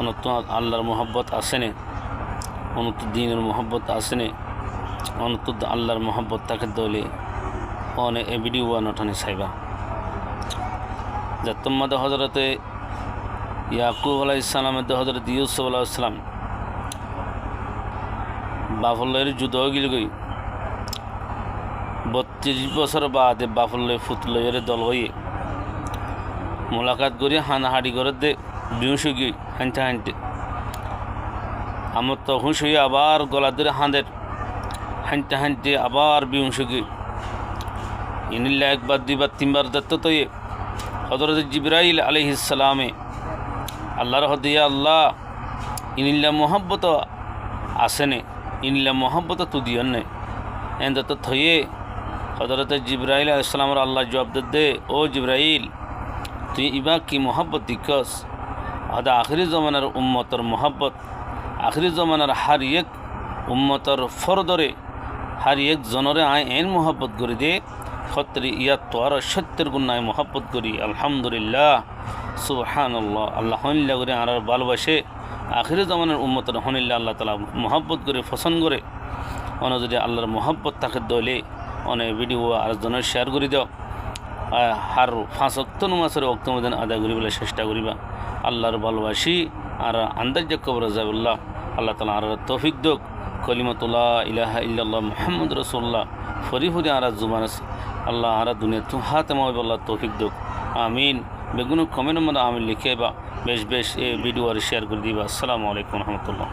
অনন্ত আল্লাহর মোহব্বত আসেনে, অনন্ত দিনের মোহব্বত আসেনে, অনন্ত আল্লাহর মোহব্বত তাকে দলে অনে এ ভিডিও নঠানি সাইবা যত্তম্মদ হজরতে ইয়াকুব আলাইহিস সালামের হজরত ইউসুফ আলাইহিস সালাম বাফলের যুদ্ধ গিল গই 32 বছর বাদে বাফলে ফুতলের দল হয়ে মোলাকাত করি হানাহাড়ি করে দে বিউশ গই হাঁটতে হাঁটতে আমার তো হুঁশ হয়ে আবার গলা ধরে হাঁদের হাঁটতে হাঁটতে আবার বিউশ গই ইনিল্লা একবার দুইবার তিনবার দত্ত তো হজরত জিবরাইল আলাইহিস সালামে আল্লাহর হদিয়া আল্লাহ ইনিল্লা মোহাব্বত আসেনে ইনিল্লা মোহাব্বত তু দিয়ন নে এন দত্ত থয়ে হজরত জিবরাইল আলাইহিস সালামের আল্লাহ জবাব দে ও জিবরাইল তুই ইবা কি মোহাব্বত দিকস হদা আখিরি জমানার উম্মতর মোহাব্বত আখিরি জমানার হার এক উম্মতর ফরদরে হার এক জনরে আয় এন মোহাব্বত করে দে খত্রি ইয়া তোয়ার সত্যের গুণায় মোহাব্বত করি আলহামদুলিল্লাহ সুবহানাল্লাহ আল্লাহ হনিল্লা করে আর ভালোবাসে আখিরি জমানার উম্মতর হনিল্লা আল্লাহ তালা মোহাব্বত করে পছন্দ করে অনে যদি আল্লাহর মোহাব্বত তাকে দলে অনেক ভিডিও আর জনের শেয়ার করে দাও হার 5 ওয়াক্ত নামাজের ওয়াক্ত মধ্যে আদায় করিবার চেষ্টা করিবা আল্লাহর ভালোবাসি আর আন্দাজ কবর যাবুল্লাহ আল্লাহ তালা আর তৌফিক দোক কলিমাতুল্লাহ ইলাহা ইল্লাল্লাহ মুহাম্মদ রাসূলুল্লাহ ফরি ফরি আর জুবান আল্লাহ আর দুনিয়া তু হাতে মাওয়াব আল্লাহ তৌফিক দোক আমিন বেগুন কমেন্ট মধ্যে আমি লিখে বা বেশ বেশ এই ভিডিও আর শেয়ার করে দিবা আসসালামু আলাইকুম রহমতুল্লাহ।